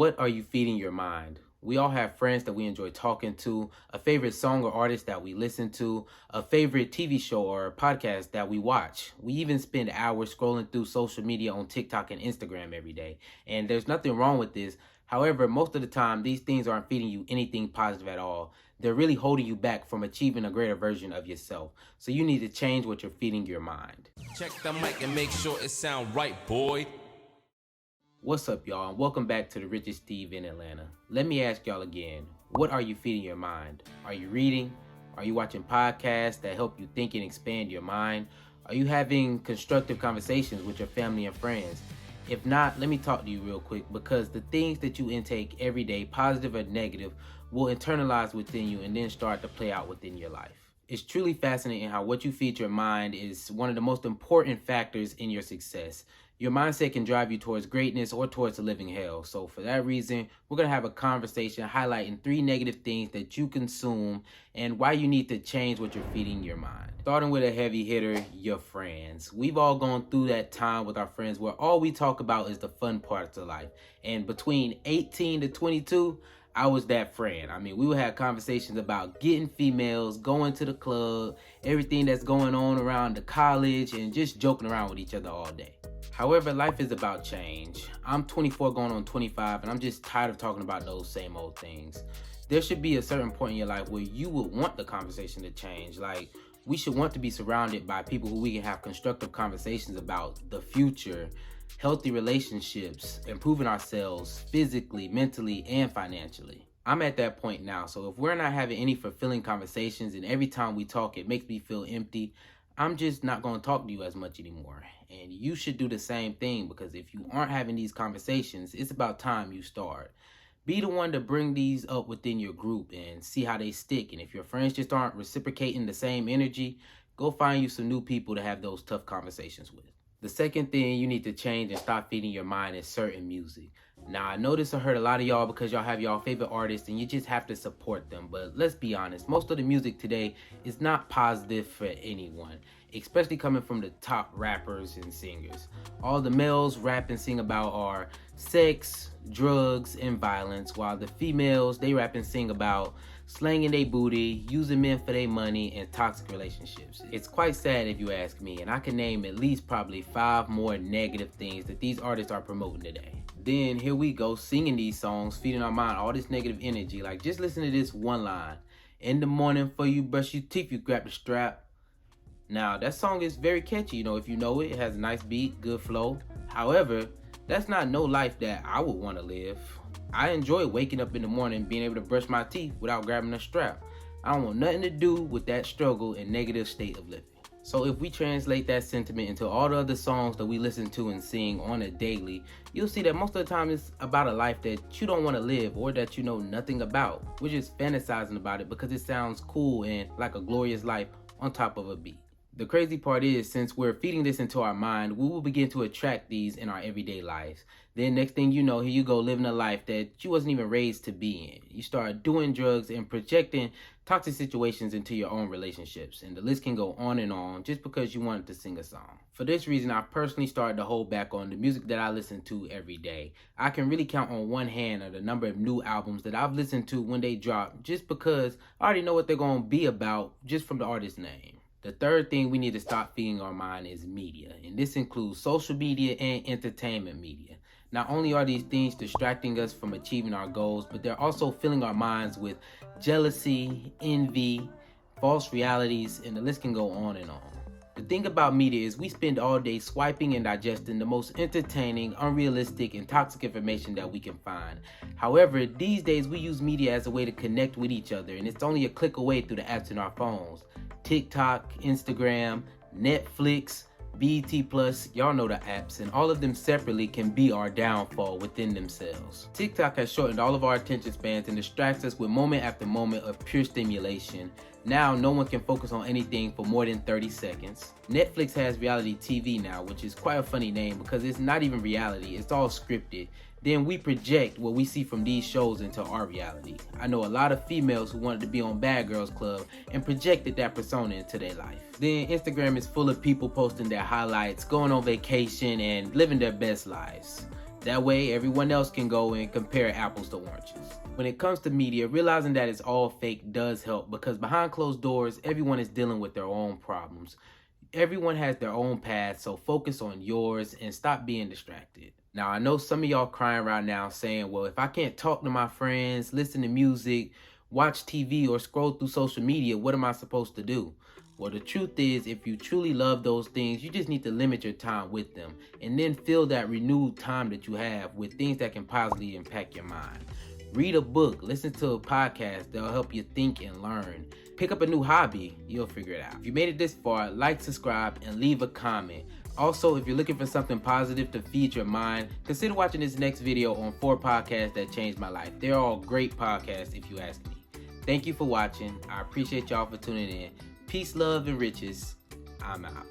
What are you feeding your mind? We all have friends that we enjoy talking to, a favorite song or artist that we listen to, a favorite TV show or podcast that we watch. We even spend hours scrolling through social media on TikTok and Instagram every day. And there's nothing wrong with this. However, most of the time, these things aren't feeding you anything positive at all. They're really holding you back from achieving a greater version of yourself. So you need to change what you're feeding your mind. Check the mic and make sure it sound right, boy. What's up, y'all, and welcome back to the Richest Steve in Atlanta. Let me ask y'all again, what are you feeding your mind? Are you reading? Are you watching podcasts that help you think and expand your mind? Are you having constructive conversations with your family and friends? If not, let me talk to you real quick, because the things that you intake every day, positive or negative, will internalize within you and then start to play out within your life. It's truly fascinating how what you feed your mind is one of the most important factors in your success. Your mindset can drive you towards greatness or towards a living hell. So for that reason, we're going to have a conversation highlighting 3 negative things that you consume and why you need to change what you're feeding your mind. Starting with a heavy hitter, your friends. We've all gone through that time with our friends where all we talk about is the fun parts of life. And between 18 to 22, I was that friend. I mean, we would have conversations about getting females, going to the club, everything that's going on around the college, and just joking around with each other all day. However, life is about change. I'm 24 going on 25, and I'm just tired of talking about those same old things. There should be a certain point in your life where you would want the conversation to change. Like, we should want to be surrounded by people who we can have constructive conversations about the future, healthy relationships, improving ourselves physically, mentally, and financially. I'm at that point now, so if we're not having any fulfilling conversations and every time we talk it makes me feel empty, I'm just not going to talk to you as much anymore. And you should do the same thing, because if you aren't having these conversations, it's about time you start. Be the one to bring these up within your group and see how they stick. And if your friends just aren't reciprocating the same energy, go find you some new people to have those tough conversations with. The second thing you need to change and stop feeding your mind is certain music. Now, I know this will hurt a lot of y'all because y'all have y'all favorite artists and you just have to support them. But let's be honest, most of the music today is not positive for anyone, especially coming from the top rappers and singers. All the males rap and sing about are sex, drugs, and violence, while the females, they rap and sing about slanging their booty, using men for their money, and toxic relationships. It's quite sad if you ask me, and I can name at least probably 5 more negative things that these artists are promoting today. Then here we go singing these songs, feeding our mind all this negative energy. Like, just listen to this one line. In the morning before you brush your teeth, you grab the strap. Now, that song is very catchy, if you know it. It has a nice beat, good flow. However, that's not no life that I would want to live. I enjoy waking up in the morning being able to brush my teeth without grabbing a strap. I don't want nothing to do with that struggle and negative state of living. So if we translate that sentiment into all the other songs that we listen to and sing on a daily, you'll see that most of the time it's about a life that you don't want to live or that you know nothing about. We're just fantasizing about it because it sounds cool and like a glorious life on top of a beat. The crazy part is, since we're feeding this into our mind, we will begin to attract these in our everyday lives. Then next thing you know, here you go living a life that you wasn't even raised to be in. You start doing drugs and projecting toxic situations into your own relationships. And the list can go on just because you wanted to sing a song. For this reason, I personally started to hold back on the music that I listen to every day. I can really count on one hand the number of new albums that I've listened to when they drop, just because I already know what they're going to be about just from the artist's name. The third thing we need to stop feeding our mind is media, and this includes social media and entertainment media. Not only are these things distracting us from achieving our goals, but they're also filling our minds with jealousy, envy, false realities, and the list can go on and on. The thing about media is we spend all day swiping and digesting the most entertaining, unrealistic, and toxic information that we can find. However, these days we use media as a way to connect with each other, and it's only a click away through the apps in our phones. TikTok, Instagram, Netflix, BET Plus, y'all know the apps, and all of them separately can be our downfall within themselves. TikTok has shortened all of our attention spans and distracts us with moment after moment of pure stimulation. Now, no one can focus on anything for more than 30 seconds. Netflix has reality TV now, which is quite a funny name because it's not even reality, it's all scripted. Then we project what we see from these shows into our reality. I know a lot of females who wanted to be on Bad Girls Club and projected that persona into their life. Then Instagram is full of people posting their highlights, going on vacation, and living their best lives. That way, everyone else can go and compare apples to oranges. When it comes to media, realizing that it's all fake does help, because behind closed doors, everyone is dealing with their own problems. Everyone has their own path, so focus on yours and stop being distracted. Now, I know some of y'all crying right now saying, well, if I can't talk to my friends, listen to music, watch TV, or scroll through social media, what am I supposed to do? Well, the truth is, if you truly love those things, you just need to limit your time with them and then fill that renewed time that you have with things that can positively impact your mind. Read a book, listen to a podcast that'll help you think and learn. Pick up a new hobby, you'll figure it out. If you made it this far, like, subscribe, and leave a comment. Also, if you're looking for something positive to feed your mind, consider watching this next video on 4 podcasts that changed my life. They're all great podcasts if you ask me. Thank you for watching. I appreciate y'all for tuning in. Peace, love, and riches. I'm out.